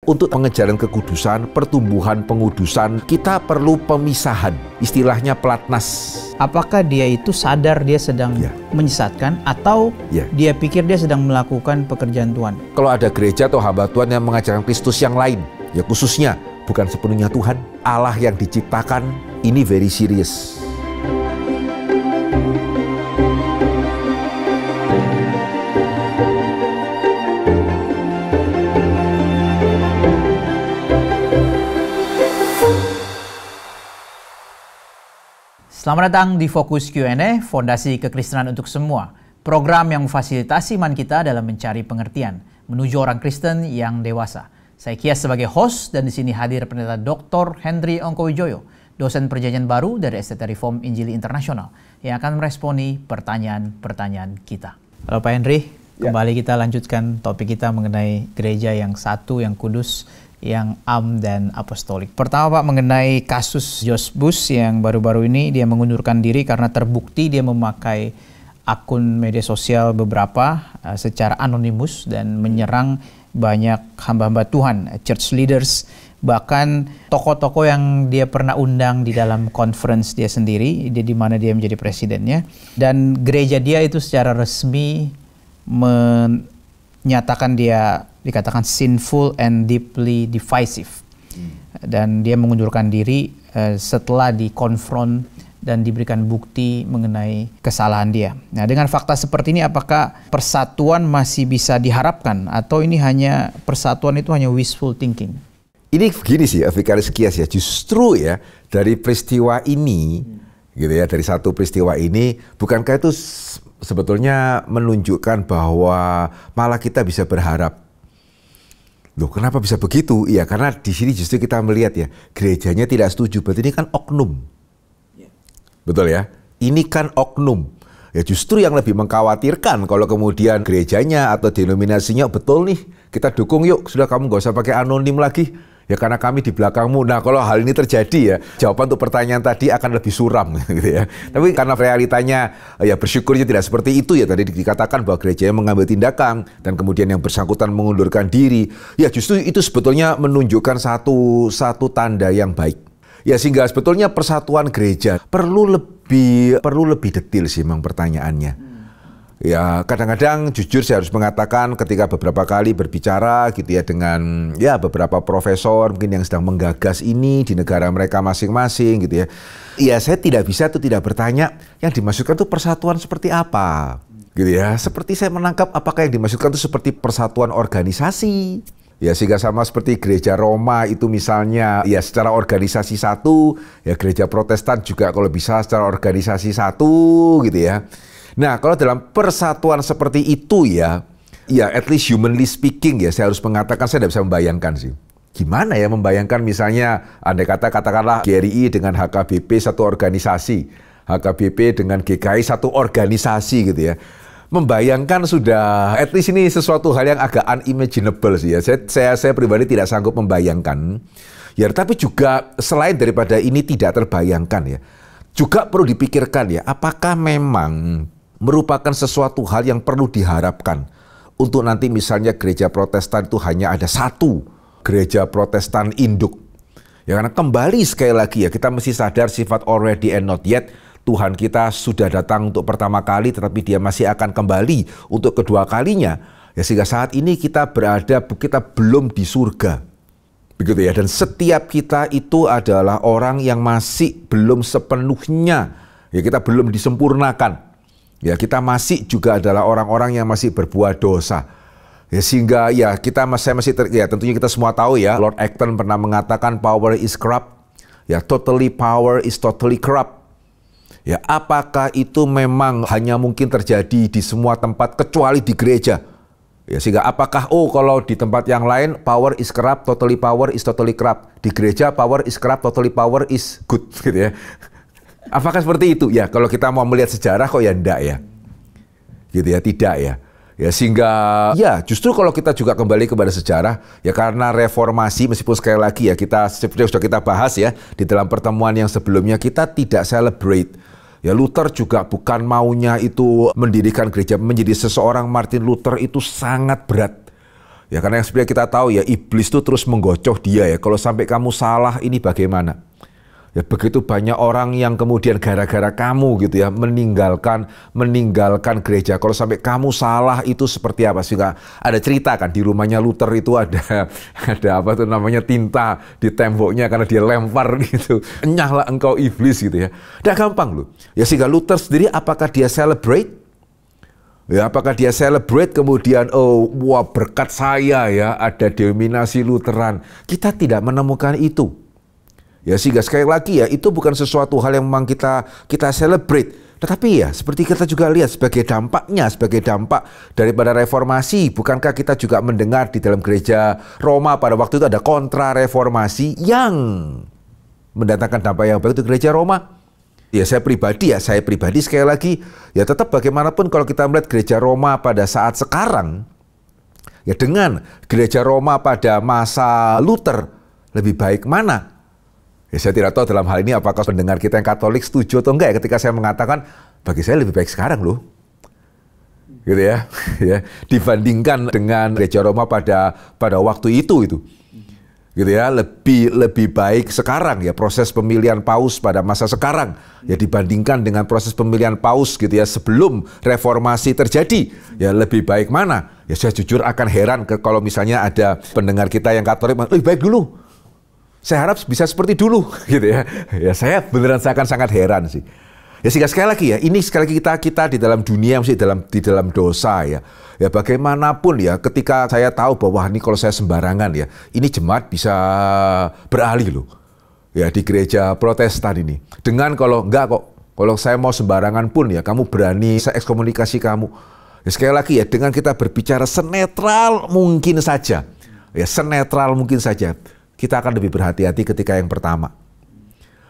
Untuk pengejaran kekudusan, pertumbuhan pengudusan, kita perlu pemisahan, istilahnya pelatnas. Apakah dia itu sadar dia sedang menyesatkan atau dia pikir dia sedang melakukan pekerjaan Tuhan? Kalau ada gereja atau hamba Tuhan yang mengajarkan Kristus yang lain, ya khususnya bukan sepenuhnya Tuhan, Allah yang diciptakan, ini very serious. Selamat datang di Fokus Q&A, Fondasi Kekristenan untuk Semua. Program yang memfasilitasi iman kita dalam mencari pengertian, menuju orang Kristen yang dewasa. Saya Kias sebagai host dan di sini hadir Pendeta Dr. Henry Ongkowijoyo, dosen perjanjian baru dari STT Reform Injili Internasional, yang akan meresponi pertanyaan-pertanyaan kita. Halo Pak Henry, kembali kita lanjutkan topik kita mengenai gereja yang satu, yang kudus, yang dan apostolik. Pertama Pak, mengenai kasus George Bush yang baru-baru ini dia mengundurkan diri karena terbukti dia memakai akun media sosial beberapa secara anonimus dan menyerang banyak hamba-hamba Tuhan, church leaders, bahkan tokoh-tokoh yang dia pernah undang di dalam conference dia sendiri, di mana dia menjadi presidennya, dan gereja dia itu secara resmi menyatakan dia dikatakan sinful and deeply divisive. Dan dia mengundurkan diri setelah dikonfront dan diberikan bukti mengenai kesalahan dia. Nah, dengan fakta seperti ini, apakah persatuan masih bisa diharapkan atau ini hanya persatuan itu hanya wishful thinking? Ini begini sih, Vikaris Kias ya, justru ya dari peristiwa ini, gitu ya, dari satu peristiwa ini, bukankah itu sebetulnya menunjukkan bahwa malah kita bisa berharap. Loh, kenapa bisa begitu? Iya, karena di sini justru kita melihat ya, gerejanya tidak setuju, berarti ini kan oknum. Betul ya? Ini kan oknum. Ya justru yang lebih mengkhawatirkan kalau kemudian gerejanya atau denominasinya betul nih, kita dukung yuk, sudah kamu nggak usah pakai anonim lagi. Ya karena kami di belakangmu. Nah kalau hal ini terjadi ya, jawaban untuk pertanyaan tadi akan lebih suram gitu ya. Tapi karena realitanya ya bersyukurnya tidak seperti itu ya. Tadi dikatakan bahwa gerejanya mengambil tindakan dan kemudian yang bersangkutan mengundurkan diri. Ya justru itu sebetulnya menunjukkan satu tanda yang baik. Ya sehingga sebetulnya persatuan gereja perlu lebih detil sih memang pertanyaannya. Ya kadang-kadang jujur saya harus mengatakan ketika beberapa kali berbicara gitu ya dengan ya beberapa profesor mungkin yang sedang menggagas ini di negara mereka masing-masing gitu ya. Ya saya tidak bisa tuh tidak bertanya yang dimaksudkan tuh persatuan seperti apa gitu ya. Seperti saya menangkap apakah yang dimaksudkan tuh seperti persatuan organisasi. Ya sehingga sama seperti gereja Roma itu misalnya ya secara organisasi satu, ya gereja Protestan juga kalau bisa secara organisasi satu gitu ya. Nah, kalau dalam persatuan seperti itu ya at least humanly speaking ya, saya harus mengatakan saya tidak bisa membayangkan sih. Gimana ya membayangkan misalnya, andai katakanlah GRI dengan HKBP satu organisasi, HKBP dengan GKI satu organisasi gitu ya. Membayangkan sudah, at least ini sesuatu hal yang agak unimaginable sih ya. Saya pribadi tidak sanggup membayangkan. Ya, tapi juga selain daripada ini tidak terbayangkan ya, juga perlu dipikirkan ya, apakah memang merupakan sesuatu hal yang perlu diharapkan untuk nanti misalnya gereja Protestan itu hanya ada satu gereja Protestan induk. Ya karena kembali sekali lagi ya kita mesti sadar sifat already and not yet. Tuhan kita sudah datang untuk pertama kali tetapi dia masih akan kembali untuk kedua kalinya. Ya sehingga saat ini kita belum di surga. Begitu ya, dan setiap kita itu adalah orang yang masih belum sepenuhnya, ya kita belum disempurnakan. Ya kita masih juga adalah orang-orang yang masih berbuat dosa. Ya sehingga ya tentunya kita semua tahu ya, Lord Acton pernah mengatakan power is corrupt. Ya power is totally corrupt. Ya apakah itu memang hanya mungkin terjadi di semua tempat kecuali di gereja? Ya sehingga apakah kalau di tempat yang lain power is corrupt, power is totally corrupt. Di gereja power is corrupt, power is good gitu ya. Apakah seperti itu? Ya, kalau kita mau melihat sejarah kok ya enggak ya. Gitu ya, tidak ya. Ya sehingga ya justru kalau kita juga kembali kepada sejarah ya karena reformasi meskipun sekali lagi ya kita seperti sudah kita bahas ya di dalam pertemuan yang sebelumnya kita tidak celebrate. Ya Luther juga bukan maunya itu mendirikan gereja menjadi seseorang Martin Luther itu sangat berat. Ya karena yang sebenarnya kita tahu ya, iblis itu terus menggocoh dia ya. Kalau sampai kamu salah ini bagaimana? Ya begitu banyak orang yang kemudian gara-gara kamu gitu ya meninggalkan gereja. Kalau sampai kamu salah itu seperti apa sih? Ada cerita kan di rumahnya Luther itu ada apa tuh namanya tinta di temboknya karena dia lempar gitu. Enyahlah engkau iblis gitu ya. Udah gampang loh. Ya sehingga Luther sendiri apakah dia celebrate? Ya, apakah dia celebrate kemudian, oh, wah berkat saya ya, ada denominasi Lutheran. Kita tidak menemukan itu. Ya, sehingga sekali lagi ya, itu bukan sesuatu hal yang memang kita celebrate. Tetapi ya, seperti kita juga lihat sebagai dampak daripada reformasi. Bukankah kita juga mendengar di dalam gereja Roma pada waktu itu ada kontra reformasi yang mendatangkan dampak yang baik untuk gereja Roma? Ya saya pribadi sekali lagi, ya tetap bagaimanapun kalau kita melihat gereja Roma pada saat sekarang, ya dengan gereja Roma pada masa Luther, lebih baik mana? Ya saya tidak tahu dalam hal ini apakah pendengar kita yang Katolik setuju atau enggak ya ketika saya mengatakan, bagi saya lebih baik sekarang loh. Gitu ya, ya dibandingkan dengan gereja Roma pada waktu itu. Gitu ya, lebih baik sekarang ya proses pemilihan paus pada masa sekarang ya dibandingkan dengan proses pemilihan paus gitu ya sebelum reformasi terjadi, ya lebih baik mana? Ya saya jujur akan heran kalau misalnya ada pendengar kita yang Katolik lebih baik dulu. Saya harap bisa seperti dulu gitu ya. Ya saya beneran akan sangat heran sih. Ya sehingga sekali lagi ya, ini sekali lagi kita di dalam dunia mesti di dalam dosa ya. Ya bagaimanapun ya, ketika saya tahu bahwa ini kalau saya sembarangan ya, ini jemaat bisa beralih loh. Ya di gereja Protestan ini. Dengan kalau enggak kok, kalau saya mau sembarangan pun ya, kamu berani saya ekskomunikasi kamu. Ya sekali lagi ya, dengan kita berbicara senetral mungkin saja. Ya senetral mungkin saja. Kita akan lebih berhati-hati ketika yang pertama.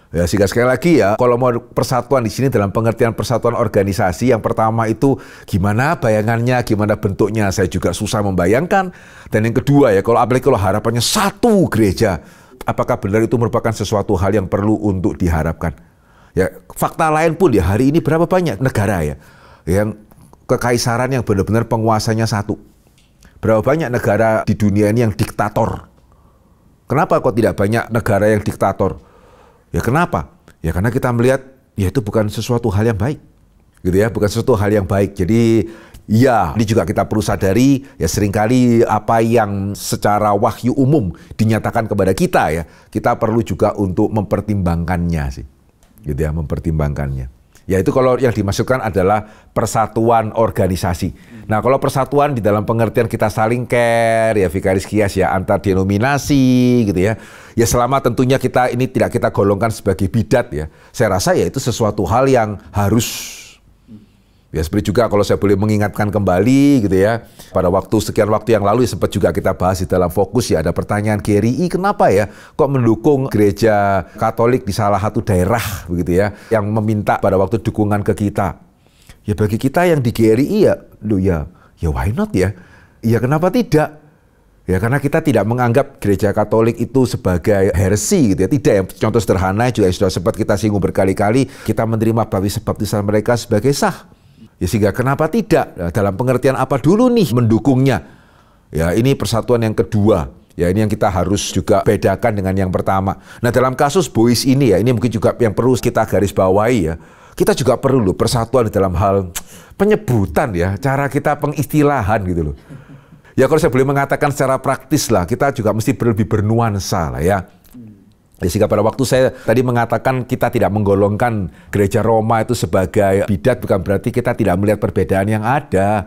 Ya, sehingga sekali lagi ya, kalau mau persatuan di sini dalam pengertian persatuan organisasi, yang pertama itu gimana bayangannya, gimana bentuknya, saya juga susah membayangkan. Dan yang kedua ya, kalau harapannya satu gereja, apakah benar itu merupakan sesuatu hal yang perlu untuk diharapkan? Ya, fakta lain pun ya, hari ini berapa banyak negara ya, yang kekaisaran yang benar-benar penguasanya satu. Berapa banyak negara di dunia ini yang diktator? Kenapa kok tidak banyak negara yang diktator? Ya kenapa? Ya karena kita melihat ya itu bukan sesuatu hal yang baik. Gitu ya, bukan sesuatu hal yang baik. Jadi ya, ini juga kita perlu sadari ya seringkali apa yang secara wahyu umum dinyatakan kepada kita ya, kita perlu juga untuk mempertimbangkannya sih. Gitu ya, mempertimbangkannya. Ya itu kalau yang dimaksudkan adalah persatuan organisasi. Nah kalau persatuan di dalam pengertian kita saling care, ya Vikaris Kias ya antar denominasi gitu ya. Ya selama tentunya kita ini tidak kita golongkan sebagai bidat ya. Saya rasa ya itu sesuatu hal yang harus. Ya seperti juga kalau saya boleh mengingatkan kembali gitu ya. Pada sekian waktu yang lalu ya, sempat juga kita bahas di dalam fokus ya ada pertanyaan GRI kenapa ya kok mendukung gereja Katolik di salah satu daerah begitu ya yang meminta pada waktu dukungan ke kita. Ya bagi kita yang di GRI ya why not ya? Ya kenapa tidak? Ya karena kita tidak menganggap gereja Katolik itu sebagai heresi gitu ya. Tidak ya, contoh sederhana juga sudah sempat kita singgung berkali-kali, kita menerima baptisan mereka sebagai sah. Ya sehingga kenapa tidak? Nah, dalam pengertian apa dulu nih mendukungnya? Ya ini persatuan yang kedua. Ya ini yang kita harus juga bedakan dengan yang pertama. Nah dalam kasus Bois ini ya, ini mungkin juga yang perlu kita garis bawahi ya. Kita juga perlu loh persatuan di dalam hal penyebutan ya, cara kita pengistilahan gitu loh. Ya kalau saya boleh mengatakan secara praktis lah, kita juga mesti lebih bernuansa lah ya. Ya, sehingga pada waktu saya tadi mengatakan kita tidak menggolongkan gereja Roma itu sebagai bidat, bukan berarti kita tidak melihat perbedaan yang ada.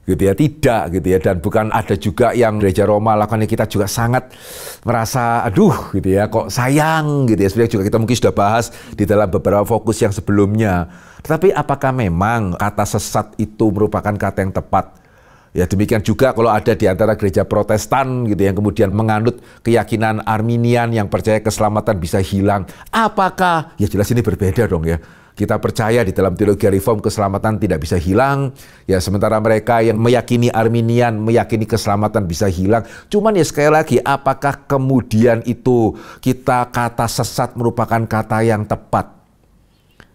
Gitu ya, tidak gitu ya. Dan bukan ada juga yang gereja Roma lakukan kita juga sangat merasa aduh gitu ya, kok sayang gitu ya. Sebenarnya juga kita mungkin sudah bahas di dalam beberapa fokus yang sebelumnya. Tetapi apakah memang kata sesat itu merupakan kata yang tepat? Ya demikian juga kalau ada di antara gereja Protestan gitu yang kemudian menganut keyakinan Arminian yang percaya keselamatan bisa hilang. Apakah? Ya jelas ini berbeda dong ya. Kita percaya di dalam teologi reform keselamatan tidak bisa hilang. Ya sementara mereka yang meyakini Arminian meyakini keselamatan bisa hilang. Cuman ya sekali lagi apakah kemudian itu kita kata sesat merupakan kata yang tepat?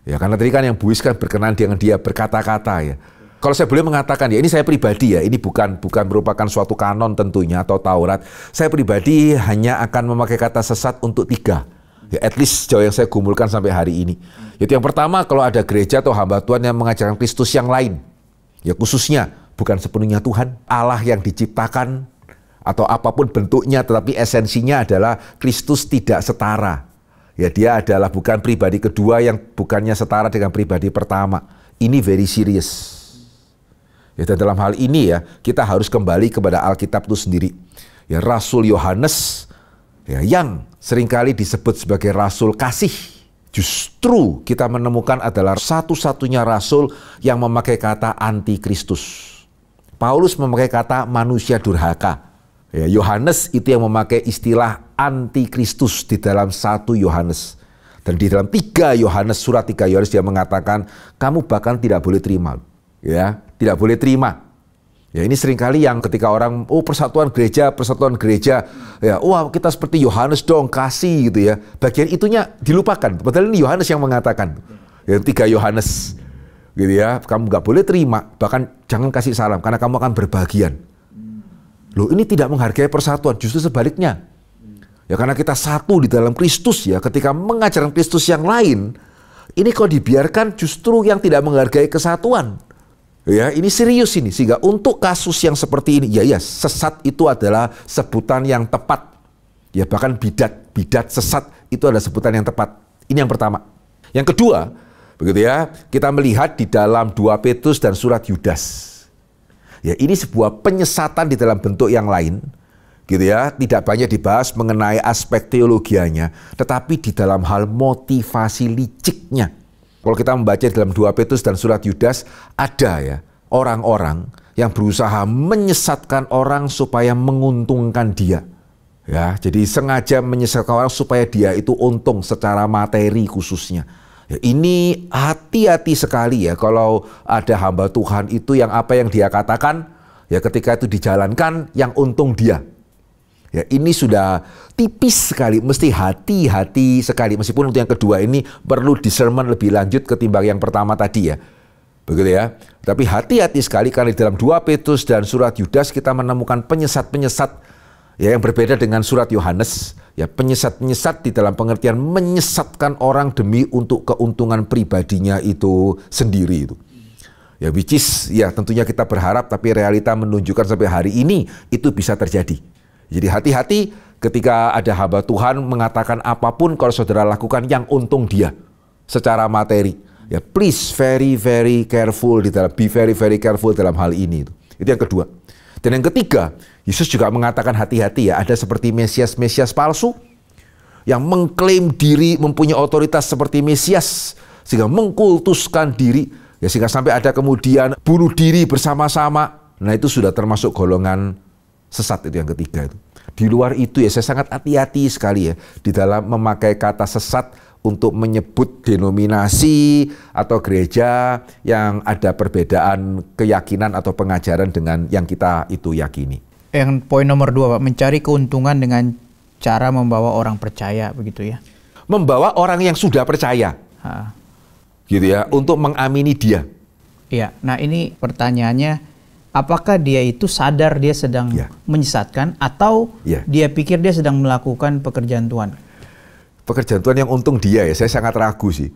Ya karena tadi kan yang Buis kan berkenan dengan dia berkata-kata ya. Kalau saya boleh mengatakan ya, ini saya pribadi ya, ini bukan merupakan suatu kanon tentunya atau Taurat. Saya pribadi hanya akan memakai kata sesat untuk 3. Ya, at least sejauh yang saya gumulkan sampai hari ini. Itu yang pertama, kalau ada gereja atau hamba Tuhan yang mengajarkan Kristus yang lain. Ya khususnya bukan sepenuhnya Tuhan, Allah yang diciptakan atau apapun bentuknya, tetapi esensinya adalah Kristus tidak setara. Ya, dia adalah bukan pribadi kedua yang bukannya setara dengan pribadi pertama. Ini very serious. Ya, dan dalam hal ini ya, kita harus kembali kepada Alkitab itu sendiri. Ya, Rasul Yohanes ya, yang seringkali disebut sebagai rasul kasih, justru kita menemukan adalah satu-satunya rasul yang memakai kata antikristus. Paulus memakai kata manusia durhaka. Ya, Yohanes itu yang memakai istilah antikristus di dalam 1 Yohanes. Dan di dalam 3 Yohanes, surat 3 Yohanes dia mengatakan, kamu bahkan tidak boleh terima. Ya, tidak boleh terima. Ya, ini seringkali yang ketika orang, persatuan gereja, ya, wah kita seperti Yohanes dong, kasih gitu ya. Bagian itunya dilupakan. Padahal ini Yohanes yang mengatakan. Ya, 3 Yohanes, gitu ya, kamu nggak boleh terima, bahkan jangan kasih salam, karena kamu akan berbagian. Loh, ini tidak menghargai persatuan, justru sebaliknya. Ya, karena kita satu di dalam Kristus ya, ketika mengajarkan Kristus yang lain, ini kok dibiarkan justru yang tidak menghargai kesatuan. Ya, ini serius ini, sehingga untuk kasus yang seperti ini, ya sesat itu adalah sebutan yang tepat. Ya, bahkan bidat sesat itu adalah sebutan yang tepat. Ini yang pertama. Yang kedua, begitu ya, kita melihat di dalam 2 Petrus dan surat Yudas. Ya, ini sebuah penyesatan di dalam bentuk yang lain, gitu ya, tidak banyak dibahas mengenai aspek teologianya, tetapi di dalam hal motivasi liciknya. Kalau kita membaca dalam 2 Petrus dan surat Yudas, ada ya orang-orang yang berusaha menyesatkan orang supaya menguntungkan dia. Ya, jadi sengaja menyesatkan orang supaya dia itu untung secara materi khususnya. Ya, ini hati-hati sekali ya kalau ada hamba Tuhan itu yang apa yang dia katakan, ya ketika itu dijalankan yang untung dia. Ya, ini sudah tipis sekali, mesti hati-hati sekali. Meskipun untuk yang kedua ini perlu discernment lebih lanjut ketimbang yang pertama tadi ya. Begitu ya. Tapi hati-hati sekali karena di dalam 2 Petrus dan surat Yudas kita menemukan penyesat-penyesat ya yang berbeda dengan surat Yohanes. Ya, penyesat-penyesat di dalam pengertian menyesatkan orang demi untuk keuntungan pribadinya itu sendiri itu. Ya, which is ya tentunya kita berharap, tapi realita menunjukkan sampai hari ini itu bisa terjadi. Jadi hati-hati ketika ada hamba Tuhan mengatakan apapun kalau saudara lakukan yang untung dia secara materi. Ya, please very careful di dalam, be very careful dalam hal ini. Itu yang kedua. Dan yang ketiga, Yesus juga mengatakan hati-hati ya, ada seperti Mesias palsu yang mengklaim diri mempunyai otoritas seperti Mesias sehingga mengkultuskan diri ya, sehingga sampai ada kemudian bunuh diri bersama-sama. Nah, itu sudah termasuk golongan sesat, itu yang ketiga itu. Di luar itu ya saya sangat hati-hati sekali ya di dalam memakai kata sesat untuk menyebut denominasi atau gereja yang ada perbedaan keyakinan atau pengajaran dengan yang kita itu yakini. Yang poin nomor 2, Pak, mencari keuntungan dengan cara membawa orang percaya, begitu ya? Membawa orang yang sudah percaya, gitu ya, untuk mengamini dia. Iya, nah ini pertanyaannya, apakah dia itu sadar dia sedang menyesatkan atau dia pikir dia sedang melakukan pekerjaan Tuhan? Pekerjaan Tuhan yang untung dia ya, saya sangat ragu sih.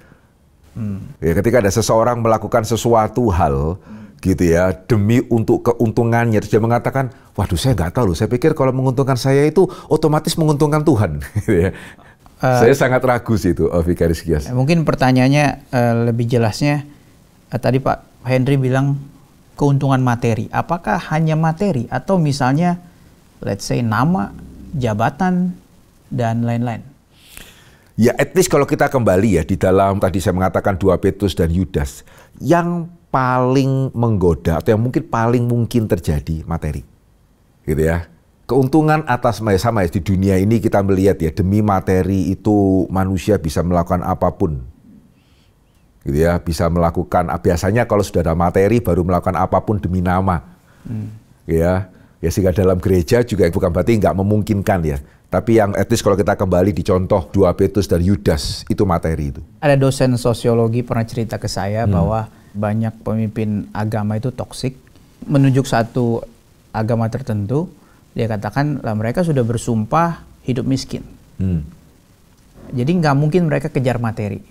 Ya, ketika ada seseorang melakukan sesuatu hal gitu ya, demi untuk keuntungannya, terus dia mengatakan, waduh saya nggak tahu loh, saya pikir kalau menguntungkan saya itu otomatis menguntungkan Tuhan. Saya sangat ragu sih itu, Vikaris Kias. Mungkin pertanyaannya lebih jelasnya, tadi Pak Henry bilang, keuntungan materi, apakah hanya materi atau misalnya let's say nama, jabatan, dan lain-lain? Ya, at least kalau kita kembali ya di dalam tadi saya mengatakan 2 Petrus dan Yudas, yang paling menggoda atau yang paling mungkin terjadi materi. Gitu ya. Keuntungan atas sama ya di dunia ini kita melihat ya, demi materi itu manusia bisa melakukan apapun. Gitu ya, bisa melakukan, biasanya kalau sudah ada materi baru melakukan apapun demi nama. Ya, sehingga dalam gereja juga bukan berarti nggak memungkinkan ya. Tapi yang etis kalau kita kembali di contoh 2 Petrus dan Yudas, itu materi itu. Ada dosen sosiologi pernah cerita ke saya bahwa banyak pemimpin agama itu toksik, menunjuk satu agama tertentu, dia katakan lah mereka sudah bersumpah hidup miskin. Jadi nggak mungkin mereka kejar materi.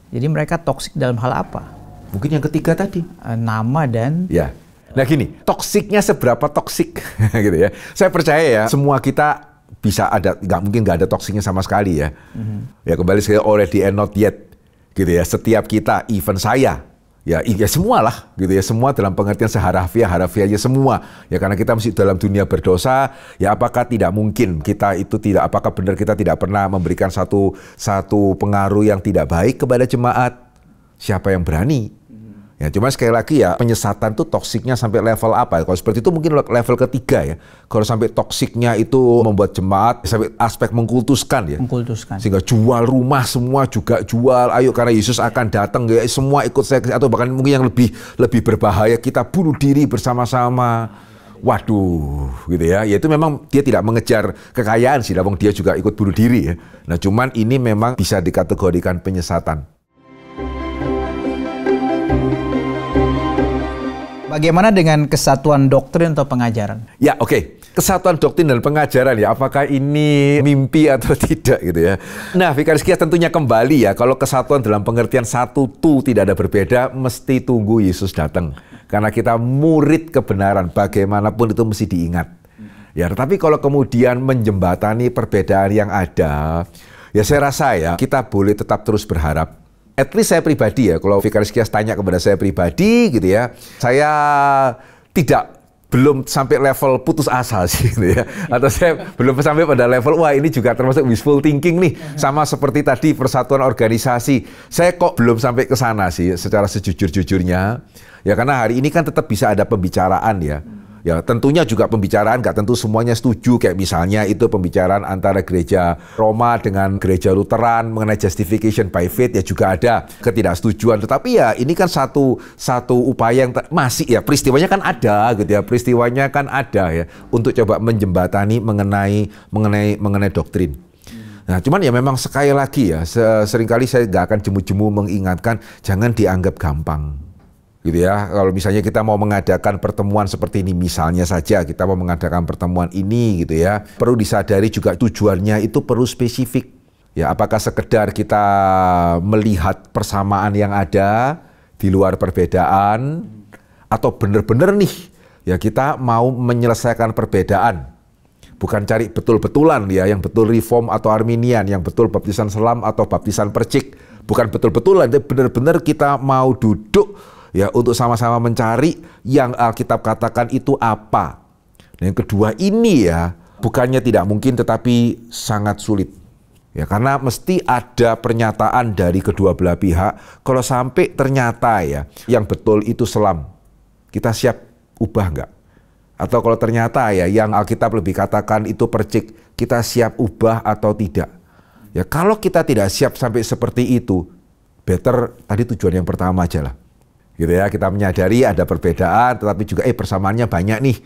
Jadi mereka toksik dalam hal apa? Mungkin yang ketiga tadi. Nama dan... Ya. Nah gini, toksiknya seberapa toksik gitu ya. Saya percaya ya, semua kita bisa ada, mungkin nggak ada toksiknya sama sekali ya. Ya kembali sekali already and not yet gitu ya. Setiap kita, even saya, ya semua lah gitu ya. Semua dalam pengertian harafiahnya semua. Ya karena kita masih dalam dunia berdosa, ya apakah tidak mungkin kita itu tidak, apakah benar kita tidak pernah memberikan satu pengaruh yang tidak baik kepada jemaat? Siapa yang berani? Ya, cuma sekali lagi ya, penyesatan tuh toksiknya sampai level apa? Kalau seperti itu mungkin level ketiga ya. Kalau sampai toksiknya itu membuat jemaat sampai aspek mengkultuskan ya. Mengkultuskan. Sehingga jual rumah semua juga jual. Ayo karena Yesus akan datang ya, semua ikut saya, atau bahkan mungkin yang lebih berbahaya, kita bunuh diri bersama-sama. Waduh, gitu ya. Ya itu memang dia tidak mengejar kekayaan sih, namun dia juga ikut bunuh diri ya. Nah, cuman ini memang bisa dikategorikan penyesatan. Bagaimana dengan kesatuan doktrin atau pengajaran? Ya, oke. Kesatuan doktrin dan pengajaran ya, apakah ini mimpi atau tidak gitu ya. Nah, Vikaris Kias tentunya kembali ya, kalau kesatuan dalam pengertian satu tuh tidak ada berbeda, mesti tunggu Yesus datang. Karena kita murid kebenaran, bagaimanapun itu mesti diingat. Ya, tetapi kalau kemudian menjembatani perbedaan yang ada, ya saya rasa ya, kita boleh tetap terus berharap. At least saya pribadi ya, kalau Vikaris Kias tanya kepada saya pribadi gitu ya, saya belum sampai level putus asa sih gitu ya. Atau saya belum sampai pada level, wah ini juga termasuk wishful thinking nih. Sama seperti tadi persatuan organisasi. Saya kok belum sampai ke sana sih secara sejujur-jujurnya. Ya karena hari ini kan tetap bisa ada pembicaraan ya. Ya tentunya juga pembicaraan nggak tentu semuanya setuju, kayak misalnya itu pembicaraan antara gereja Roma dengan gereja Lutheran mengenai justification by faith, ya juga ada ketidaksetujuan. Tetapi ya ini kan satu upaya yang masih ya, peristiwanya kan ada gitu ya, peristiwanya kan ada ya untuk coba menjembatani mengenai doktrin. Nah cuman ya memang sekali lagi ya, seringkali saya nggak akan jemu-jemu mengingatkan jangan dianggap gampang. Gitu ya, kalau misalnya kita mau mengadakan pertemuan seperti ini, misalnya saja kita mau mengadakan pertemuan ini gitu ya, perlu disadari juga tujuannya itu perlu spesifik. Ya, apakah sekedar kita melihat persamaan yang ada di luar perbedaan, atau benar-benar nih ya kita mau menyelesaikan perbedaan. Bukan cari betul-betulan ya, yang betul reform atau Arminian, yang betul baptisan selam atau baptisan percik. Bukan betul-betulan, benar-benar kita mau duduk ya untuk sama-sama mencari yang Alkitab katakan itu apa. Dan yang kedua ini ya, bukannya tidak mungkin tetapi sangat sulit. Ya karena mesti ada pernyataan dari kedua belah pihak. Kalau sampai ternyata ya yang betul itu selam, kita siap ubah enggak? Atau kalau ternyata ya yang Alkitab lebih katakan itu percik, kita siap ubah atau tidak? Ya kalau kita tidak siap sampai seperti itu, better tadi tujuan yang pertama aja lah. Gitu ya, kita menyadari ada perbedaan, tetapi juga persamaannya banyak nih.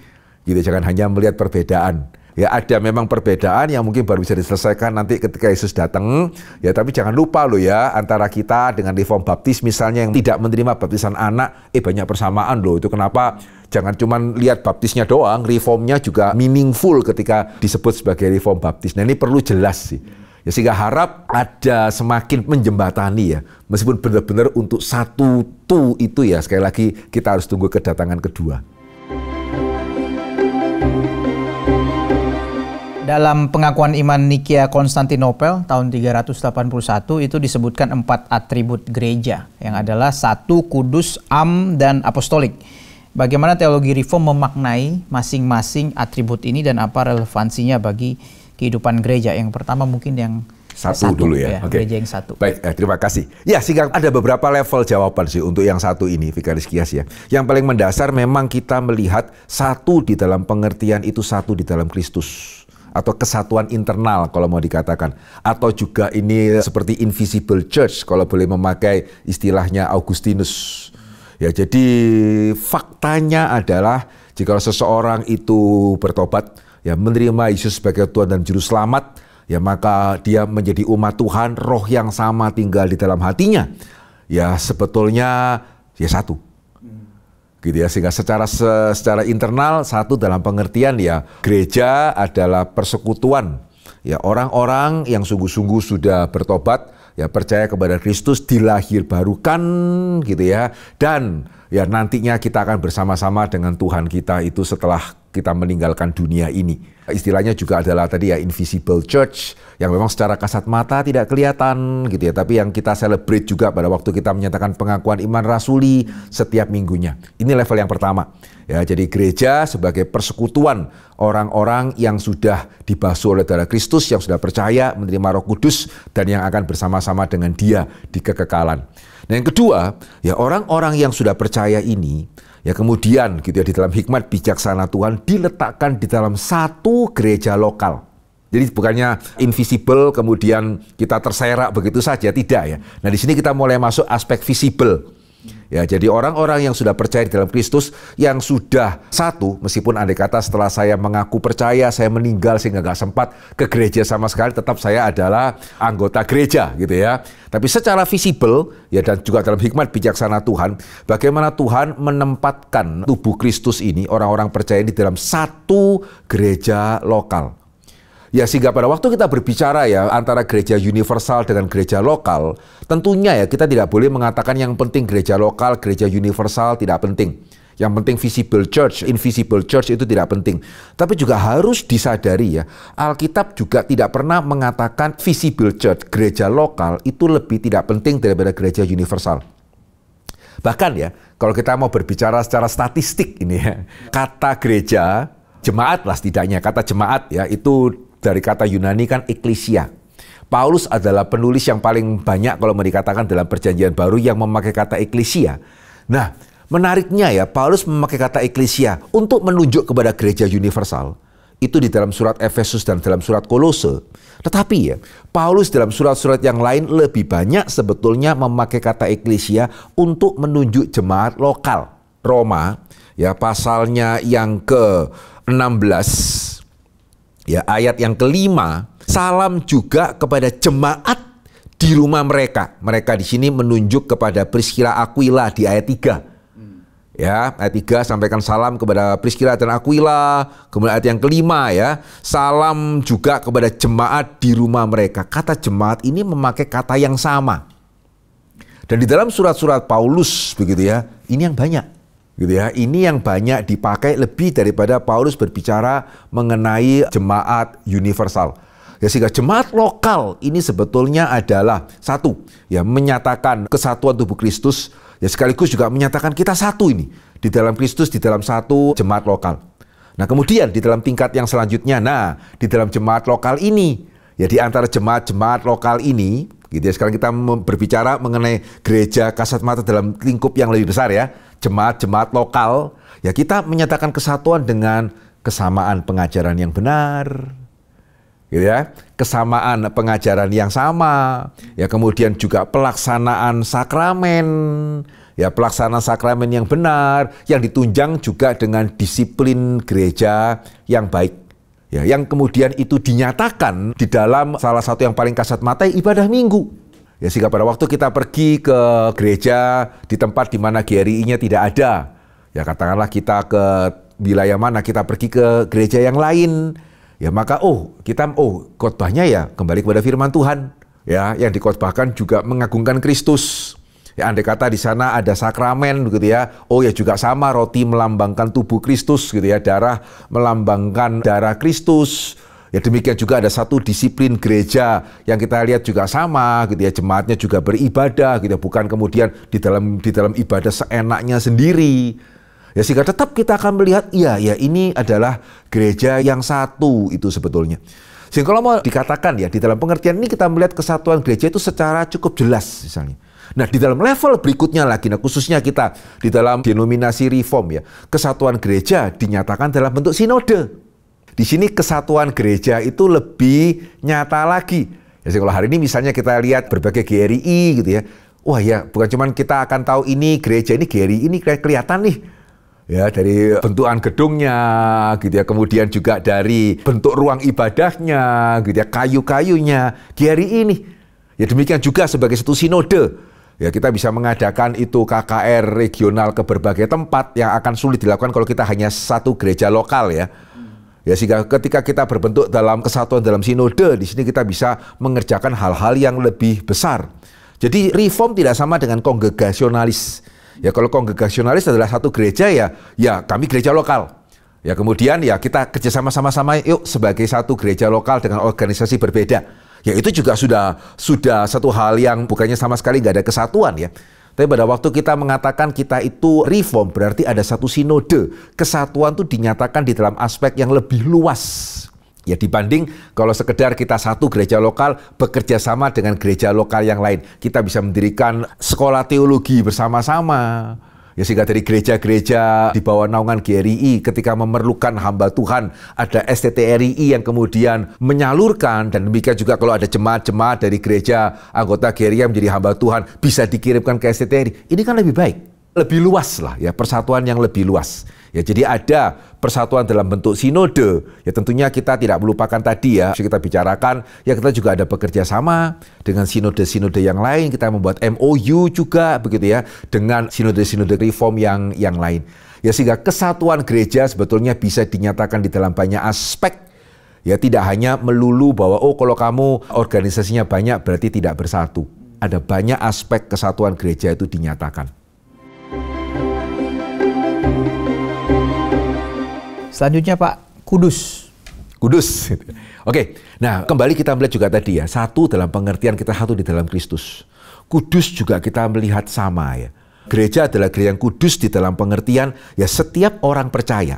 Gitu, jangan hanya melihat perbedaan. Ya ada memang perbedaan yang mungkin baru bisa diselesaikan nanti ketika Yesus datang. Ya tapi jangan lupa loh ya, antara kita dengan reform baptis misalnya yang tidak menerima baptisan anak, banyak persamaan loh. Itu kenapa jangan cuma lihat baptisnya doang, reformnya juga meaningful ketika disebut sebagai reform baptis. Nah ini perlu jelas sih. Ya sehingga harap ada semakin menjembatani ya, meskipun benar-benar untuk satu tuh itu ya, sekali lagi kita harus tunggu kedatangan kedua. Dalam pengakuan iman Nikia Konstantinopel tahun 381 itu disebutkan 4 atribut gereja yang adalah 1 kudus, am, dan apostolik. Bagaimana teologi reform memaknai masing-masing atribut ini dan apa relevansinya bagi kehidupan gereja? Yang pertama mungkin yang satu dulu ya. Okay. Gereja yang satu. Baik, terima kasih. Ya, sehingga ada beberapa level jawaban sih untuk yang satu ini, Vikaris Kias ya. Yang paling mendasar memang kita melihat satu di dalam pengertian itu satu di dalam Kristus. Atau kesatuan internal kalau mau dikatakan. Atau juga ini seperti invisible church kalau boleh memakai istilahnya Augustinus. Ya, jadi faktanya adalah jika seseorang itu bertobat, ya menerima Yesus sebagai Tuhan dan Juru Selamat, ya maka dia menjadi umat Tuhan, roh yang sama tinggal di dalam hatinya. Ya sebetulnya ya satu. Gitu ya, sehingga secara internal satu dalam pengertian ya gereja adalah persekutuan ya orang-orang yang sungguh-sungguh sudah bertobat ya, percaya kepada Kristus, dilahirbarukan gitu ya, dan ya nantinya kita akan bersama-sama dengan Tuhan kita itu setelah kita meninggalkan dunia ini. Istilahnya juga adalah tadi ya invisible church, yang memang secara kasat mata tidak kelihatan gitu ya, tapi yang kita celebrate juga pada waktu kita menyatakan pengakuan iman rasuli setiap minggunya. Ini level yang pertama. Ya, jadi gereja sebagai persekutuan orang-orang yang sudah dibasuh oleh darah Kristus, yang sudah percaya menerima Roh Kudus dan yang akan bersama-sama dengan Dia di kekekalan. Nah, yang kedua, ya orang-orang yang sudah percaya ini ya kemudian gitu ya di dalam hikmat bijaksana Tuhan diletakkan di dalam satu gereja lokal. Jadi bukannya invisible kemudian kita terserak begitu saja, tidak ya. Nah, di sini kita mulai masuk aspek visible. Ya, jadi orang-orang yang sudah percaya di dalam Kristus, yang sudah satu, meskipun andai kata setelah saya mengaku percaya, saya meninggal sehingga nggak sempat ke gereja sama sekali, tetap saya adalah anggota gereja gitu ya. Tapi secara visible ya, dan juga dalam hikmat bijaksana Tuhan, bagaimana Tuhan menempatkan tubuh Kristus ini, orang-orang percaya di dalam satu gereja lokal. Ya, sehingga pada waktu kita berbicara ya antara gereja universal dengan gereja lokal, tentunya ya kita tidak boleh mengatakan yang penting gereja lokal, gereja universal tidak penting. Yang penting visible church, invisible church itu tidak penting. Tapi juga harus disadari ya, Alkitab juga tidak pernah mengatakan visible church, gereja lokal itu lebih tidak penting daripada gereja universal. Bahkan ya, kalau kita mau berbicara secara statistik ini ya, kata gereja, jemaat lah setidaknya, kata jemaat ya itu dari kata Yunani kan ekklesia. Paulus adalah penulis yang paling banyak kalau mau dikatakan dalam Perjanjian Baru yang memakai kata ekklesia. Nah, menariknya ya, Paulus memakai kata ekklesia untuk menunjuk kepada gereja universal. Itu di dalam surat Efesus dan dalam surat Kolose. Tetapi ya, Paulus dalam surat-surat yang lain lebih banyak sebetulnya memakai kata ekklesia untuk menunjuk jemaat lokal. Roma, ya pasalnya yang ke-16, ya, ayat yang kelima, salam juga kepada jemaat di rumah mereka. Mereka di sini menunjuk kepada Priscilla Aquila di ayat 3. Ya, ayat 3 sampaikan salam kepada Priscilla dan Aquila. Kemudian ayat yang kelima ya, salam juga kepada jemaat di rumah mereka. Kata jemaat ini memakai kata yang sama. Dan di dalam surat-surat Paulus begitu ya, ini yang banyak. Gitu ya, ini yang banyak dipakai lebih daripada Paulus berbicara mengenai jemaat universal. Ya, sehingga jemaat lokal ini sebetulnya adalah satu, ya menyatakan kesatuan tubuh Kristus, ya sekaligus juga menyatakan kita satu ini di dalam Kristus, di dalam satu jemaat lokal. Nah, kemudian di dalam tingkat yang selanjutnya, nah di dalam jemaat lokal ini, ya di antara jemaat-jemaat lokal ini, gitu ya, sekarang kita berbicara mengenai gereja kasat mata dalam lingkup yang lebih besar ya, jemaat-jemaat lokal, ya kita menyatakan kesatuan dengan kesamaan pengajaran yang benar, gitu ya, kesamaan pengajaran yang sama, ya kemudian juga pelaksanaan sakramen, ya pelaksanaan sakramen yang benar, yang ditunjang juga dengan disiplin gereja yang baik, ya yang kemudian itu dinyatakan di dalam salah satu yang paling kasat mata, ibadah minggu. Ya, sehingga pada waktu kita pergi ke gereja di tempat di mana GRI-nya tidak ada, ya katakanlah kita ke wilayah mana, kita pergi ke gereja yang lain, ya maka khotbahnya ya kembali kepada firman Tuhan, ya yang dikhotbahkan juga mengagungkan Kristus. Ya andai kata di sana ada sakramen begitu ya, ya juga sama, roti melambangkan tubuh Kristus gitu ya, darah melambangkan darah Kristus. Ya demikian juga ada satu disiplin gereja yang kita lihat juga sama gitu ya, jemaatnya juga beribadah gitu ya, bukan kemudian di dalam ibadah seenaknya sendiri. Ya sehingga tetap kita akan melihat ya ini adalah gereja yang satu itu sebetulnya. Sehingga kalau mau dikatakan ya di dalam pengertian ini kita melihat kesatuan gereja itu secara cukup jelas misalnya. Nah di dalam level berikutnya lagi, nah khususnya kita di dalam denominasi reform ya, kesatuan gereja dinyatakan dalam bentuk sinode. Di sini kesatuan gereja itu lebih nyata lagi. Ya, kalau hari ini misalnya kita lihat berbagai GRI gitu ya. Wah ya, bukan cuma kita akan tahu ini gereja ini GRI ini kelihatan nih. Ya, dari bentukan gedungnya gitu ya. Kemudian juga dari bentuk ruang ibadahnya gitu ya, kayu-kayunya GRI ini. Ya demikian juga sebagai satu sinode. Ya, kita bisa mengadakan itu KKR regional ke berbagai tempat yang akan sulit dilakukan kalau kita hanya satu gereja lokal ya. Ya, sehingga ketika kita berbentuk dalam kesatuan dalam sinode, di sini kita bisa mengerjakan hal-hal yang lebih besar. Jadi reform tidak sama dengan kongregasionalis. Ya, kalau kongregasionalis adalah satu gereja ya kami gereja lokal. Ya, kemudian ya kita kerjasama sama-sama yuk sebagai satu gereja lokal dengan organisasi berbeda. Ya, itu juga sudah satu hal yang bukannya sama sekali nggak ada kesatuan ya. Tapi pada waktu kita mengatakan kita itu reform, berarti ada satu sinode. Kesatuan itu dinyatakan di dalam aspek yang lebih luas. Ya, dibanding kalau sekedar kita satu gereja lokal bekerja sama dengan gereja lokal yang lain. Kita bisa mendirikan sekolah teologi bersama-sama. Ya, sehingga dari gereja-gereja di bawah naungan GRII ketika memerlukan hamba Tuhan, ada STTRII yang kemudian menyalurkan, dan demikian juga kalau ada jemaat-jemaat dari gereja anggota GRII yang menjadi hamba Tuhan bisa dikirimkan ke STTRI. Ini kan lebih baik, lebih luas lah ya, persatuan yang lebih luas. Ya, jadi ada persatuan dalam bentuk sinode. Ya, tentunya kita tidak melupakan tadi ya, kita bicarakan, ya kita juga ada bekerja sama dengan sinode-sinode yang lain. Kita membuat MOU juga begitu ya, dengan sinode-sinode reform yang lain. Ya, sehingga kesatuan gereja sebetulnya bisa dinyatakan di dalam banyak aspek. Ya, tidak hanya melulu bahwa oh kalau kamu organisasinya banyak berarti tidak bersatu. Ada banyak aspek kesatuan gereja itu dinyatakan. Selanjutnya Pak, kudus. Kudus. Oke, nah kembali kita melihat juga tadi ya, satu dalam pengertian kita satu di dalam Kristus. Kudus juga kita melihat sama ya. Gereja adalah gereja yang kudus di dalam pengertian ya setiap orang percaya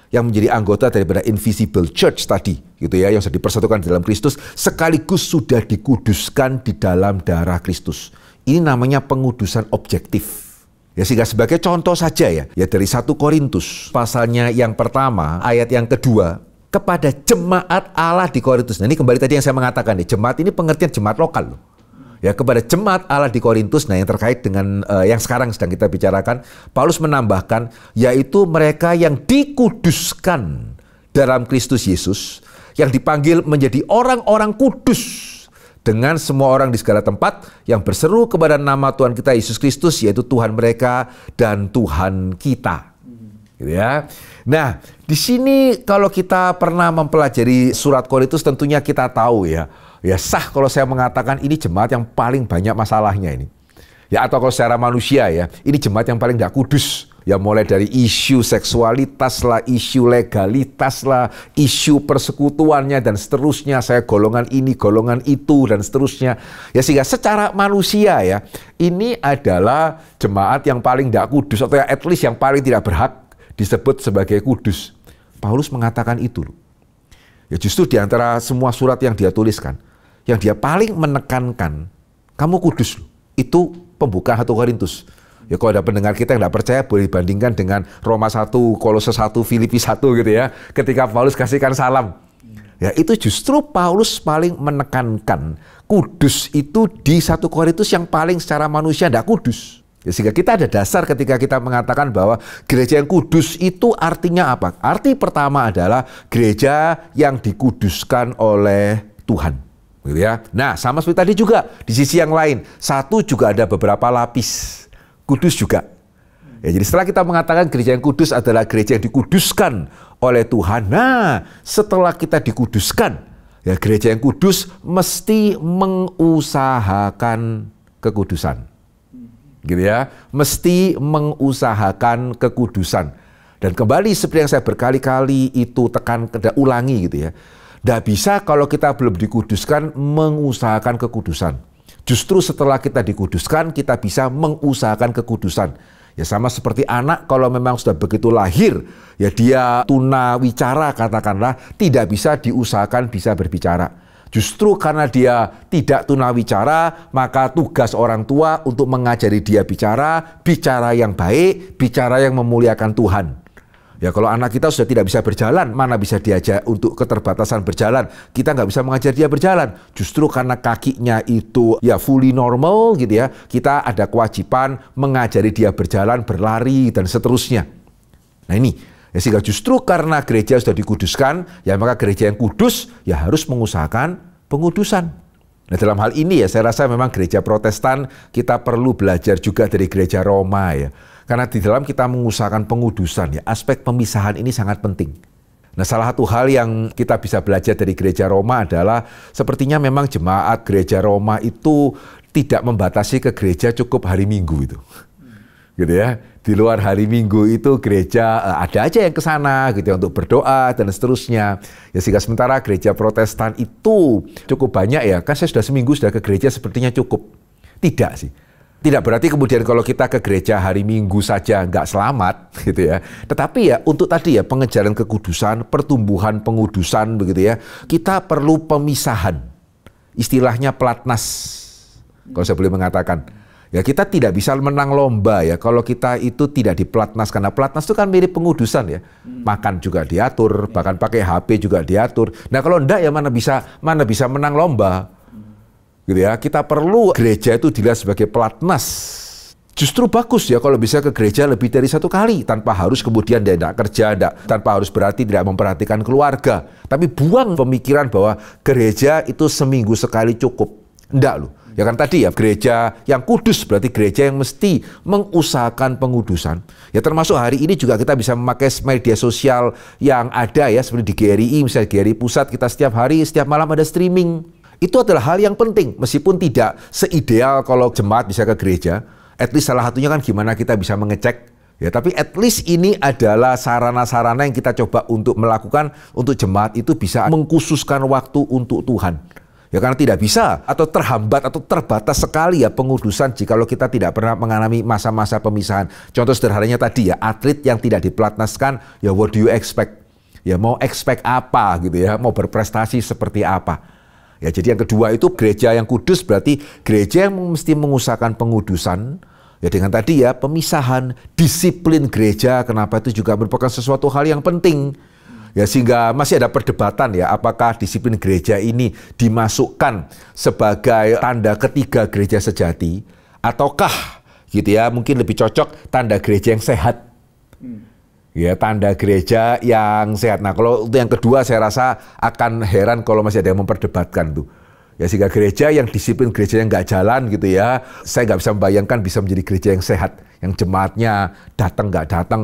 yang menjadi anggota daripada invisible church tadi, gitu ya, yang sudah dipersatukan di dalam Kristus, sekaligus sudah dikuduskan di dalam darah Kristus. Ini namanya pengudusan objektif. Ya, sehingga sebagai contoh saja ya dari 1 Korintus pasalnya yang pertama ayat yang kedua kepada jemaat Allah di Korintus. Nah, ini kembali tadi yang saya mengatakan nih, jemaat ini pengertian jemaat lokal loh. Ya, kepada jemaat Allah di Korintus, nah yang terkait dengan yang sekarang sedang kita bicarakan, Paulus menambahkan yaitu mereka yang dikuduskan dalam Kristus Yesus, yang dipanggil menjadi orang-orang kudus dengan semua orang di segala tempat yang berseru kepada nama Tuhan kita Yesus Kristus, yaitu Tuhan mereka dan Tuhan kita. Gitu ya. Nah, di sini kalau kita pernah mempelajari surat Korintus, tentunya kita tahu ya sah kalau saya mengatakan ini jemaat yang paling banyak masalahnya ini. Ya, atau kalau secara manusia ya, ini jemaat yang paling tidak kudus. Ya, mulai dari isu seksualitas lah, isu legalitas lah, isu persekutuannya dan seterusnya. Saya golongan ini, golongan itu dan seterusnya. Ya, sehingga secara manusia ya, ini adalah jemaat yang paling tidak kudus, atau at least yang paling tidak berhak disebut sebagai kudus. Paulus mengatakan itu loh. Ya, justru di antara semua surat yang dia tuliskan, yang dia paling menekankan, kamu kudus loh. Itu pembukaan 1 Korintus. Ya, kalau ada pendengar kita yang tidak percaya, boleh dibandingkan dengan Roma 1, Kolose 1, Filipi 1 gitu ya. Ketika Paulus kasihkan salam. Ya, itu justru Paulus paling menekankan kudus itu di 1 Korintus yang paling secara manusia tidak kudus. Ya, sehingga kita ada dasar ketika kita mengatakan bahwa gereja yang kudus itu artinya apa? Arti pertama adalah gereja yang dikuduskan oleh Tuhan. Gitu ya. Nah, sama seperti tadi juga di sisi yang lain, satu juga ada beberapa lapis. Kudus juga. Ya, jadi setelah kita mengatakan gereja yang kudus adalah gereja yang dikuduskan oleh Tuhan. Nah, setelah kita dikuduskan, ya gereja yang kudus mesti mengusahakan kekudusan. Gitu ya. Mesti mengusahakan kekudusan. Dan kembali seperti yang saya berkali-kali itu ulangi gitu ya. Tidak bisa kalau kita belum dikuduskan mengusahakan kekudusan. Justru setelah kita dikuduskan, kita bisa mengusahakan kekudusan. Ya, sama seperti anak kalau memang sudah begitu lahir, ya dia tunawicara katakanlah, tidak bisa diusahakan bisa berbicara. Justru karena dia tidak tunawicara, maka tugas orang tua untuk mengajari dia bicara yang baik, bicara yang memuliakan Tuhan. Ya, kalau anak kita sudah tidak bisa berjalan, mana bisa diajak untuk keterbatasan berjalan. Kita nggak bisa mengajar dia berjalan. Justru karena kakinya itu ya fully normal gitu ya, kita ada kewajiban mengajari dia berjalan, berlari, dan seterusnya. Nah ini, ya sehingga justru karena gereja sudah dikuduskan, ya maka gereja yang kudus ya harus mengusahakan pengudusan. Nah, dalam hal ini ya saya rasa memang gereja Protestan kita perlu belajar juga dari gereja Roma ya. Karena di dalam kita mengusahakan pengudusan ya, aspek pemisahan ini sangat penting. Nah, salah satu hal yang kita bisa belajar dari gereja Roma adalah sepertinya memang jemaat gereja Roma itu tidak membatasi ke gereja cukup hari Minggu itu. Gitu ya. Di luar hari Minggu itu gereja ada aja yang ke sana gitu ya, untuk berdoa dan seterusnya. Ya, sehingga sementara gereja Protestan itu cukup banyak ya. Kan saya sudah seminggu sudah ke gereja sepertinya cukup. Tidak sih. Tidak berarti kemudian kalau kita ke gereja hari Minggu saja nggak selamat gitu ya. Tetapi ya untuk tadi ya pengejaran kekudusan, pertumbuhan pengudusan begitu ya. Kita perlu pemisahan. Istilahnya pelatnas. Kalau saya boleh mengatakan. Ya kita tidak bisa menang lomba ya kalau kita itu tidak dipelatnas, karena pelatnas itu kan mirip pengudusan ya. Makan juga diatur, bahkan pakai HP juga diatur. Nah kalau enggak ya mana bisa menang lomba. Gitu ya. Kita perlu gereja itu dilihat sebagai pelatnas. Justru bagus ya kalau bisa ke gereja lebih dari satu kali tanpa harus kemudian dia tidak kerja, tanpa harus berarti tidak memperhatikan keluarga. Tapi buang pemikiran bahwa gereja itu seminggu sekali cukup. Enggak loh. Ya kan tadi ya, gereja yang kudus berarti gereja yang mesti mengusahakan pengudusan. Ya termasuk hari ini juga kita bisa memakai media sosial yang ada ya, seperti di GRI, misalnya GRI Pusat, kita setiap hari, setiap malam ada streaming. Itu adalah hal yang penting, meskipun tidak seideal kalau jemaat bisa ke gereja. At least salah satunya kan gimana kita bisa mengecek. Ya, tapi at least ini adalah sarana-sarana yang kita coba untuk melakukan untuk jemaat itu bisa mengkhususkan waktu untuk Tuhan. Ya karena tidak bisa atau terhambat atau terbatas sekali ya pengudusan jikalau kita tidak pernah mengalami masa-masa pemisahan. Contoh sederhananya tadi ya, atlet yang tidak dipelatnaskan, ya what do you expect? Ya mau expect apa gitu ya, mau berprestasi seperti apa. Ya jadi yang kedua itu gereja yang kudus berarti gereja yang mesti mengusahakan pengudusan. Ya dengan tadi ya pemisahan, disiplin gereja, kenapa itu juga merupakan sesuatu hal yang penting. Ya sehingga masih ada perdebatan ya apakah disiplin gereja ini dimasukkan sebagai tanda ketiga gereja sejati ataukah gitu ya mungkin lebih cocok tanda gereja yang sehat. Ya tanda gereja yang sehat. Nah kalau untuk yang kedua saya rasa akan heran kalau masih ada yang memperdebatkan tuh. Ya sehingga gereja yang disiplin gereja yang nggak jalan gitu ya, saya nggak bisa membayangkan bisa menjadi gereja yang sehat, yang jemaatnya datang nggak datang.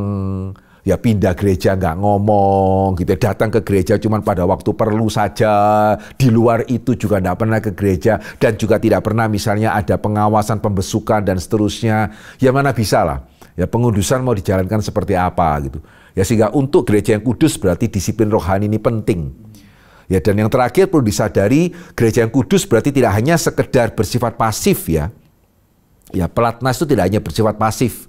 Ya pindah gereja nggak ngomong gitu, datang ke gereja cuman pada waktu perlu saja, di luar itu juga nggak pernah ke gereja dan juga tidak pernah misalnya ada pengawasan, pembesukan dan seterusnya. Ya mana bisa lah, ya pengudusan mau dijalankan seperti apa gitu. Ya sehingga untuk gereja yang kudus berarti disiplin rohani ini penting. Ya dan yang terakhir perlu disadari gereja yang kudus berarti tidak hanya sekedar bersifat pasif ya. Ya pelatnas itu tidak hanya bersifat pasif.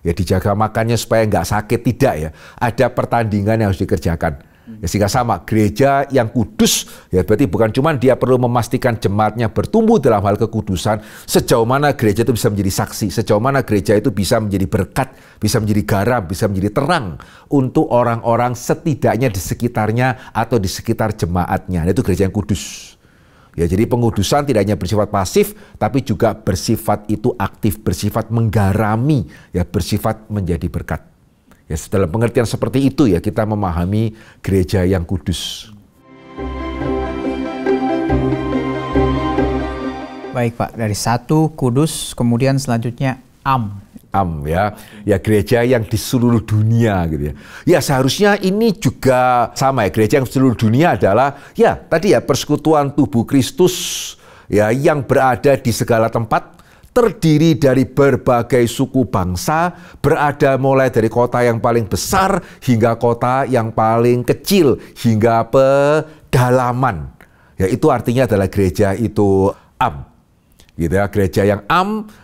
Ya dijaga makannya supaya nggak sakit, tidak ya. Ada pertandingan yang harus dikerjakan. Ya sehingga sama, gereja yang kudus ya berarti bukan cuma dia perlu memastikan jemaatnya bertumbuh dalam hal kekudusan, sejauh mana gereja itu bisa menjadi saksi, sejauh mana gereja itu bisa menjadi berkat, bisa menjadi garam, bisa menjadi terang untuk orang-orang setidaknya di sekitarnya atau di sekitar jemaatnya. Nah, itu gereja yang kudus. Ya, jadi pengudusan tidak hanya bersifat pasif, tapi juga bersifat itu aktif, bersifat menggarami, ya bersifat menjadi berkat. Ya, dalam pengertian seperti itu ya kita memahami gereja yang kudus. Baik Pak, dari satu kudus, kemudian selanjutnya Ya gereja yang di seluruh dunia gitu ya. Ya seharusnya ini juga sama ya, gereja yang di seluruh dunia adalah ya tadi ya persekutuan tubuh Kristus ya yang berada di segala tempat, terdiri dari berbagai suku bangsa, berada mulai dari kota yang paling besar hingga kota yang paling kecil hingga pedalaman. Ya itu artinya adalah gereja itu gitu ya, gereja yang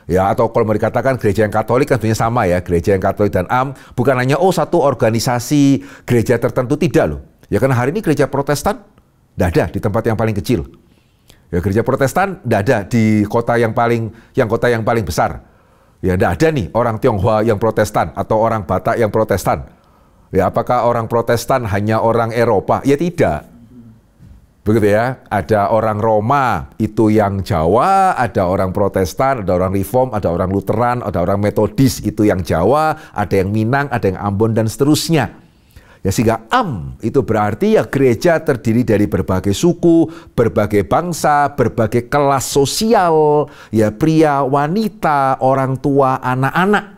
ya atau kalau mau dikatakan gereja yang Katolik kan tentunya sama ya, gereja yang Katolik dan bukan hanya satu organisasi gereja tertentu, tidak loh. Ya karena hari ini gereja Protestan tidak ada di tempat yang paling kecil. Ya gereja Protestan tidak ada di kota yang paling besar. Ya tidak ada nih orang Tionghoa yang Protestan atau orang Batak yang Protestan. Ya apakah orang Protestan hanya orang Eropa? Ya tidak. Begitu ya, ada orang Roma itu yang Jawa, ada orang Protestan, ada orang Reform, ada orang Lutheran, ada orang Metodis itu yang Jawa, ada yang Minang, ada yang Ambon dan seterusnya. Ya, sehingga itu berarti ya gereja terdiri dari berbagai suku, berbagai bangsa, berbagai kelas sosial, ya pria, wanita, orang tua, anak-anak.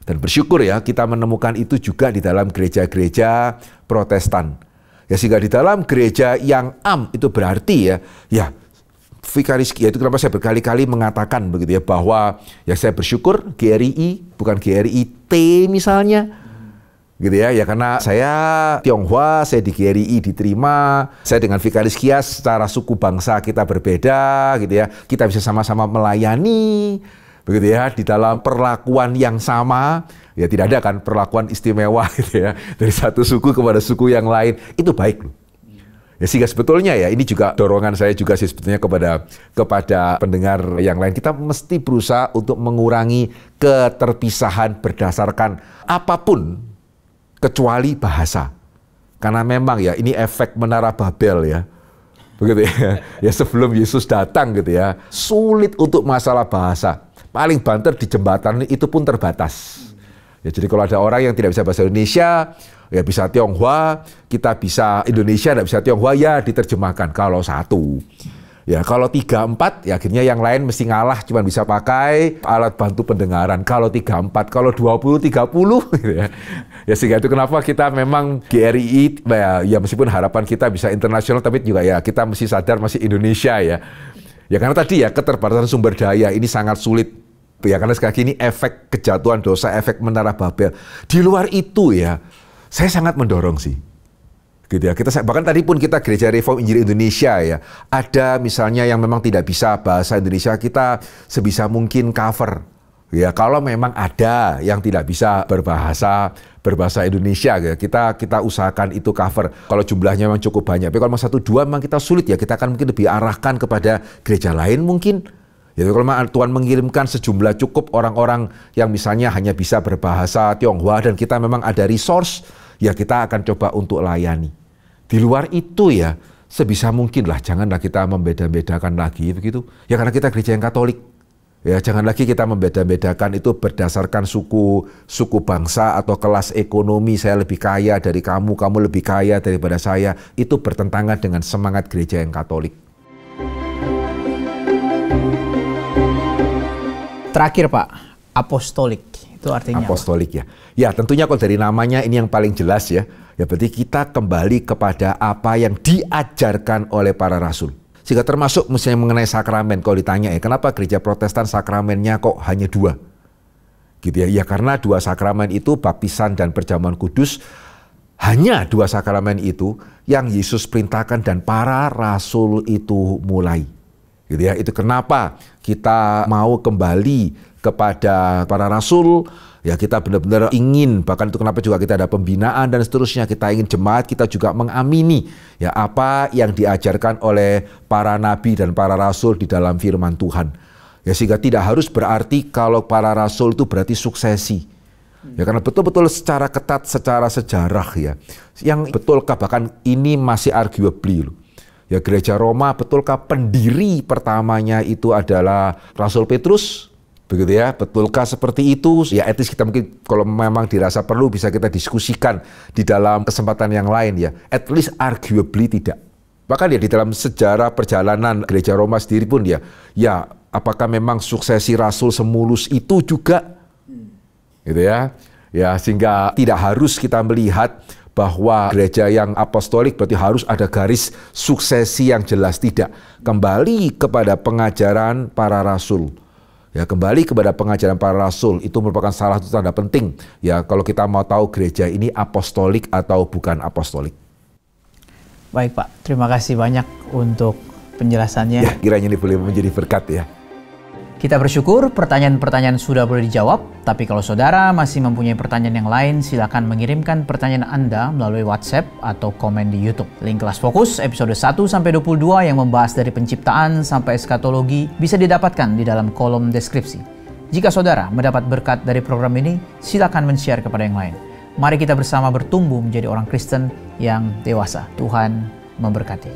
Dan bersyukur ya kita menemukan itu juga di dalam gereja-gereja Protestan. Ya, sehingga di dalam gereja yang itu berarti ya Vikaris Kia, itu kenapa saya berkali-kali mengatakan begitu ya, bahwa ya saya bersyukur GRI bukan GRIT misalnya. Gitu ya, karena saya Tionghoa, saya di GRI diterima, saya dengan Vikaris Kias secara suku bangsa kita berbeda, gitu ya, kita bisa sama-sama melayani, begitu ya, di dalam perlakuan yang sama, ya tidak ada kan perlakuan istimewa, gitu ya, dari satu suku kepada suku yang lain, itu baik loh. Ya, sehingga sebetulnya ya ini juga dorongan saya juga sih sebetulnya kepada pendengar yang lain, kita mesti berusaha untuk mengurangi keterpisahan berdasarkan apapun kecuali bahasa. Karena memang ya ini efek Menara Babel ya. Begitu ya. Ya sebelum Yesus datang gitu ya. Sulit untuk masalah bahasa. Paling banter di jembatan itu pun terbatas. Ya, jadi kalau ada orang yang tidak bisa bahasa Indonesia, ya bisa Tionghoa, kita bisa Indonesia, tidak bisa Tionghoa, ya diterjemahkan kalau satu. Ya, kalau 3-4, ya akhirnya yang lain mesti ngalah, cuma bisa pakai alat bantu pendengaran. Kalau 3-4, kalau 20-30, gitu ya. Ya, sehingga itu kenapa kita memang GRI, ya meskipun harapan kita bisa internasional, tapi juga ya kita mesti sadar masih Indonesia ya. Ya karena tadi ya keterbatasan sumber daya ini sangat sulit. Ya karena sekali lagi ini efek kejatuhan dosa, efek Menara Babel. Di luar itu ya, saya sangat mendorong sih. Gitu ya. Bahkan tadi pun kita Gereja Reform Injil Indonesia ya, ada misalnya yang memang tidak bisa bahasa Indonesia, kita sebisa mungkin cover. Ya, kalau memang ada yang tidak bisa berbahasa Indonesia, ya, kita usahakan itu cover. Kalau jumlahnya memang cukup banyak. Tapi kalau 1-2 memang kita sulit ya, kita akan mungkin lebih arahkan kepada gereja lain mungkin. Ya, kalau Tuhan mengirimkan sejumlah cukup orang-orang yang misalnya hanya bisa berbahasa Tionghoa dan kita memang ada resource, ya kita akan coba untuk layani. Di luar itu ya, sebisa mungkin lah, janganlah kita membeda-bedakan lagi begitu. Ya karena kita gereja yang Katolik. Ya jangan lagi kita membeda-bedakan itu berdasarkan suku bangsa atau kelas ekonomi. Saya lebih kaya dari kamu, kamu lebih kaya daripada saya. Itu bertentangan dengan semangat gereja yang Katolik. Terakhir Pak, apostolik itu artinya apostolik apa? Ya tentunya kalau dari namanya ini yang paling jelas ya. Ya berarti kita kembali kepada apa yang diajarkan oleh para rasul. Sehingga termasuk misalnya mengenai sakramen, kalau ditanya ya kenapa gereja Protestan sakramennya kok hanya 2? Gitu ya, ya karena 2 sakramen itu baptisan dan perjamuan kudus, hanya 2 sakramen itu yang Yesus perintahkan dan para rasul itu mulai. Gitu ya, itu kenapa kita mau kembali kepada para rasul. Ya kita benar-benar ingin, bahkan itu kenapa juga kita ada pembinaan dan seterusnya, kita ingin jemaat kita juga mengamini ya apa yang diajarkan oleh para nabi dan para rasul di dalam firman Tuhan. Ya sehingga tidak harus berarti kalau para rasul itu berarti suksesi. Ya karena betul-betul secara ketat, secara sejarah ya. Yang betulkah bahkan ini masih arguably loh. Ya gereja Roma betulkah pendiri pertamanya itu adalah Rasul Petrus? Begitu ya, betulkah seperti itu? Ya etis kita mungkin kalau memang dirasa perlu bisa kita diskusikan di dalam kesempatan yang lain ya. At least arguably tidak. Bahkan ya di dalam sejarah perjalanan gereja Roma sendiri pun ya apakah memang suksesi rasul semulus itu juga? Gitu ya. Ya sehingga tidak harus kita melihat bahwa gereja yang apostolik berarti harus ada garis suksesi yang jelas, tidak. Kembali kepada pengajaran para rasul. Ya kembali kepada pengajaran para rasul itu merupakan salah satu tanda penting ya kalau kita mau tahu gereja ini apostolik atau bukan apostolik. Baik Pak, terima kasih banyak untuk penjelasannya. Ya, kiranya ini boleh menjadi berkat ya. Kita bersyukur pertanyaan-pertanyaan sudah boleh dijawab, tapi kalau saudara masih mempunyai pertanyaan yang lain, silakan mengirimkan pertanyaan Anda melalui WhatsApp atau komen di YouTube. Link kelas fokus episode 1-22 yang membahas dari penciptaan sampai eskatologi bisa didapatkan di dalam kolom deskripsi. Jika saudara mendapat berkat dari program ini, silakan men-share kepada yang lain. Mari kita bersama bertumbuh menjadi orang Kristen yang dewasa. Tuhan memberkati.